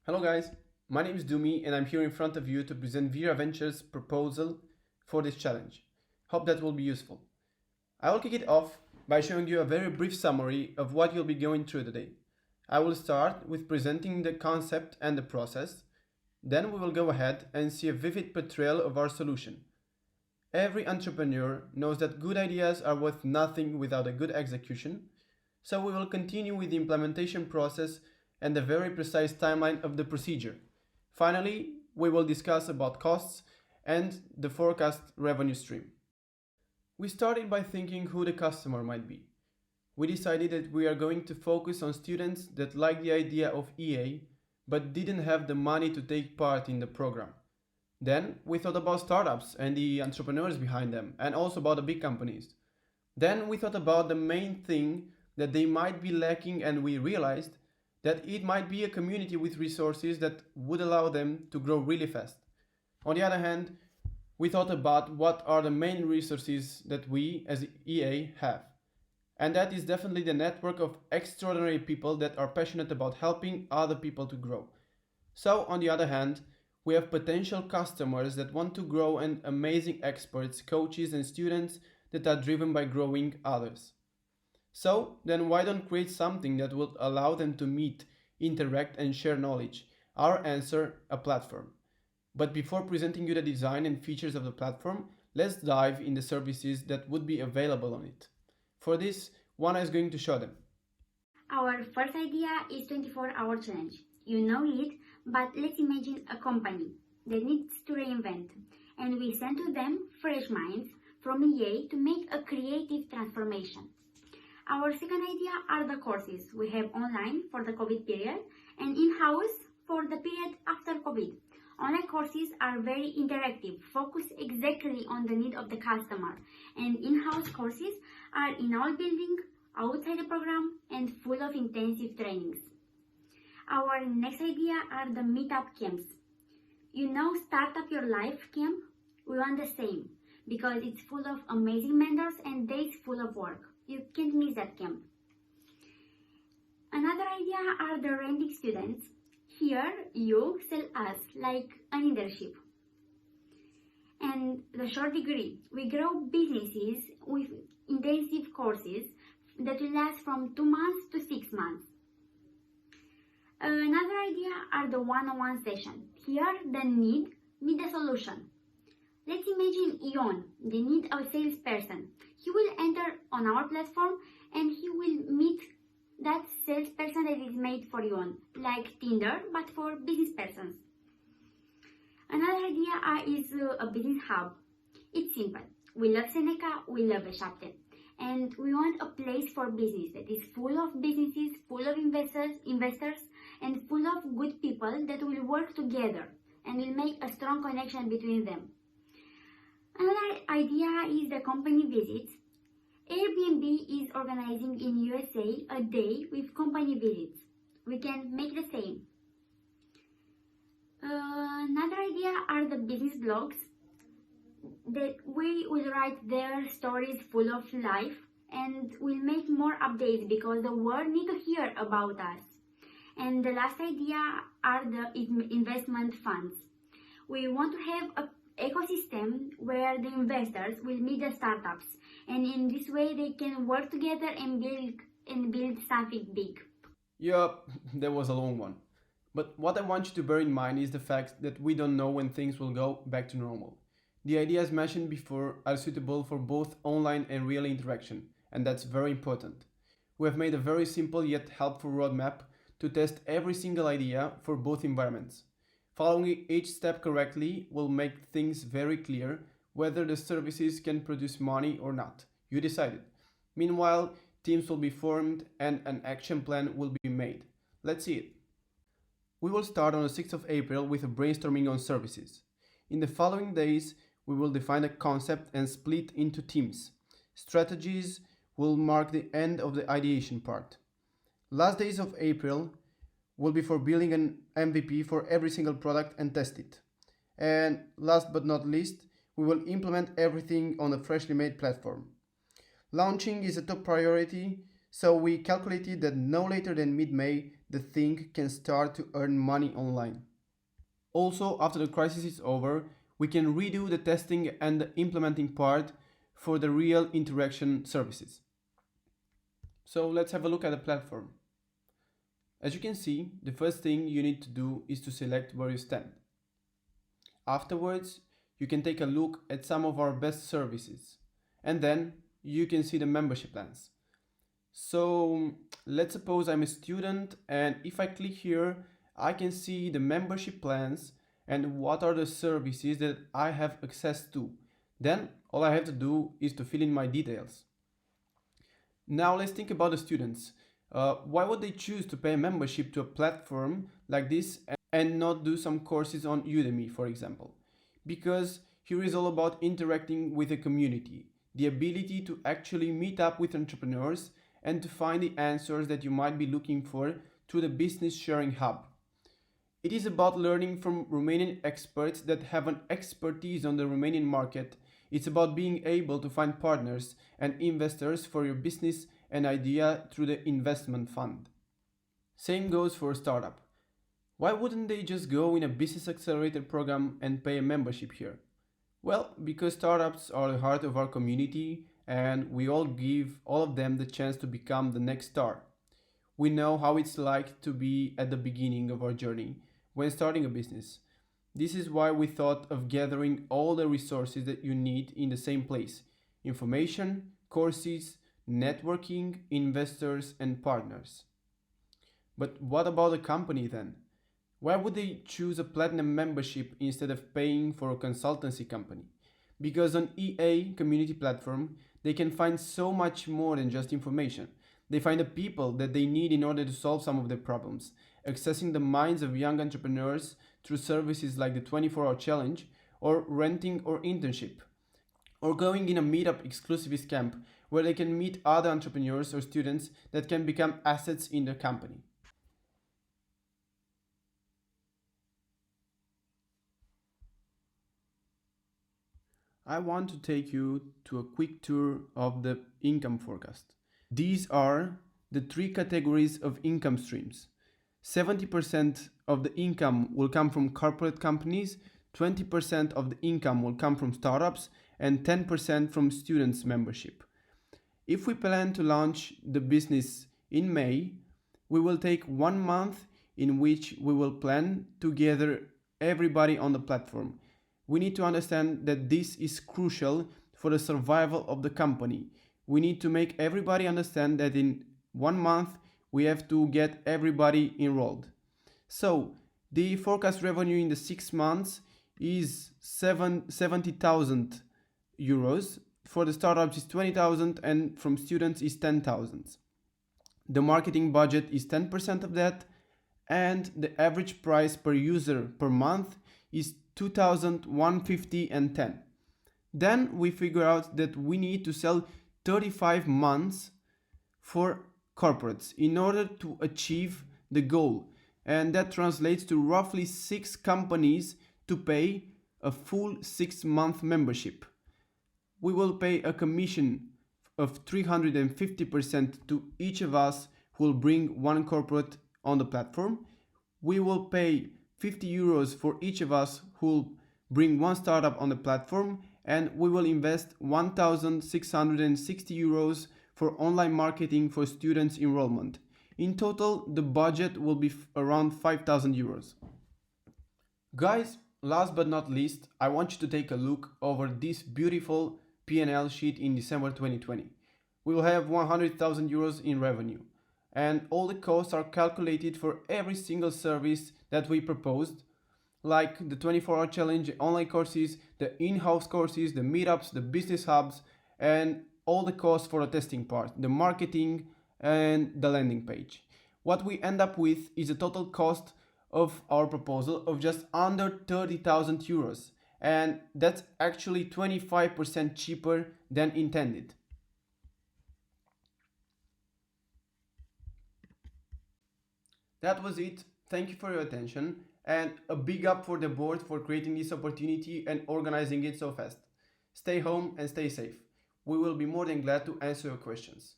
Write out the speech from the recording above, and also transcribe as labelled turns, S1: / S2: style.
S1: Hello guys, my name is Dumi and I'm here in front of you to present Viria Ventures' proposal for this challenge. Hope that will be useful. I will kick it off by showing you a very brief summary of what you'll be going through today. I will start with presenting the concept and the process. Then we will go ahead and see a vivid portrayal of our solution. Every entrepreneur knows that good ideas are worth nothing without a good execution, so we will continue with the implementation process and the very precise timeline of the procedure. Finally, we will discuss about costs and the forecast revenue stream. We started by thinking who the customer might be. We decided that we are going to focus on students that like the idea of EA but didn't have the money to take part in the program. Then we thought about startups and the entrepreneurs behind them, and also about the big companies. Then we thought about the main thing that they might be lacking, and we realized that it might be a community with resources that would allow them to grow really fast. On the other hand, we thought about what are the main resources that we as EA have. And that is definitely the network of extraordinary people that are passionate about helping other people to grow. So, on the other hand, we have potential customers that want to grow and amazing experts, coaches, and students that are driven by growing others. So, then why don't create something that will allow them to meet, interact, and share knowledge? Our answer, a platform. But before presenting you the design and features of the platform, let's dive in the services that would be available on it. For this, Juana is going to show them.
S2: Our first idea is 24-hour challenge. You know it, but let's imagine a company that needs to reinvent, and we send to them fresh minds from EA to make a creative transformation. Our second idea are the courses we have online for the COVID period and in-house for the period after COVID. Online courses are very interactive, focused exactly on the need of the customer, and in-house courses are in our building, outside the program, and full of intensive trainings. Our next idea are the meetup camps. You know Startup Your Life camp? We want the same, because it's full of amazing mentors and days full of work. You can't miss that camp. Another idea are the renting students. Here you sell us like an internship. And the short degree. We grow businesses with intensive courses that will last from 2 months to 6 months. Another idea are the one-on-one session. Here the need meet the solution. Let's imagine Ion, they need a salesperson. He will enter on our platform and he will meet that salesperson that is made for Ion, like Tinder, but for business persons. Another idea is a business hub. It's simple. We love Seneca, we love Eshapte. And we want a place for business that is full of businesses, full of investors, and full of good people that will work together and will make a strong connection between them. Another idea is the company visits. Airbnb is organizing in USA a day with company visits. We can make the same. Another idea are the business blogs that we will write their stories full of life and will make more updates because the world need to hear about us. And the last idea are the investment funds. We want to have a ecosystem where the investors will meet the startups, and in this way they can work together and build something big.
S1: Yup, that was a long one. But what I want you to bear in mind is the fact that we don't know when things will go back to normal. The ideas mentioned before are suitable for both online and real interaction, and that's very important. We have made a very simple yet helpful roadmap to test every single idea for both environments. Following each step correctly will make things very clear whether the services can produce money or not. You decided. Meanwhile, teams will be formed and an action plan will be made. Let's see it. We will start on the 6th of April with a brainstorming on services. In the following days, we will define a concept and split into teams. Strategies will mark the end of the ideation part. Last days of April will be for building an MVP for every single product and test it. And last but not least, we will implement everything on a freshly made platform. Launching is a top priority So we calculated that no later than mid-May, the thing can start to earn money online. Also, after the crisis is over, we can redo the testing and the implementing part for the real interaction services. So let's have a look at the platform. As you can see, the first thing you need to do is to select where you stand. Afterwards, you can take a look at some of our best services, and then you can see the membership plans. So let's suppose I'm a student, and if I click here, I can see the membership plans and what are the services that I have access to. Then all I have to do is to fill in my details. Now let's think about the students. Why would they choose to pay a membership to a platform like this and not do some courses on Udemy, for example? Because here is all about interacting with a community, the ability to actually meet up with entrepreneurs and to find the answers that you might be looking for through the business sharing hub. It is about learning from Romanian experts that have an expertise on the Romanian market. It's about being able to find partners and investors for your business and idea through the investment fund. Same goes for a startup. Why wouldn't they just go in a business accelerator program and pay a membership here? Well, because startups are the heart of our community and we all give all of them the chance to become the next star. We know how it's like to be at the beginning of our journey when starting a business. This is why we thought of gathering all the resources that you need in the same place: information, courses, networking, investors, and partners. But what about a company then? Why would they choose a platinum membership instead of paying for a consultancy company? Because on EA community platform, they can find so much more than just information. They find the people that they need in order to solve some of their problems, accessing the minds of young entrepreneurs through services like the 24-hour challenge or renting or internship, or going in a meetup exclusivist camp where they can meet other entrepreneurs or students that can become assets in their company. I want to take you to a quick tour of the income forecast. These are the three categories of income streams. 70% of the income will come from corporate companies, 20% of the income will come from startups, and 10% from students' membership. If we plan to launch the business in May, we will take 1 month in which we will plan to gather everybody on the platform. We need to understand that this is crucial for the survival of the company. We need to make everybody understand that in 1 month we have to get everybody enrolled. So the forecast revenue in the 6 months is 70,000 euros. For the startups is 20,000 and from students is 10,000. The marketing budget is 10% of that, and the average price per user per month is 2,150 and 10. Then we figure out that we need to sell 35 months for corporates in order to achieve the goal, and that translates to roughly 6 companies to pay a full 6-month membership. We will pay a commission of 350% to each of us who will bring one corporate on the platform. We will pay 50 euros for each of us who will bring one startup on the platform, and we will invest 1,660 euros for online marketing for students enrollment. In total, the budget will be around 5,000 euros. Guys, last but not least, I want you to take a look over this beautiful P&L sheet in December 2020. We will have 100,000 euros in revenue, and all the costs are calculated for every single service that we proposed, like the 24-hour challenge, online courses, the in-house courses, the meetups, the business hubs, and all the costs for the testing part, the marketing, and the landing page. What we end up with is a total cost of our proposal of just under 30,000 euros, and that's actually 25% cheaper than intended. That was it. Thank you for your attention, and a big up for the board for creating this opportunity and organizing it so fast. Stay home and stay safe. We will be more than glad to answer your questions.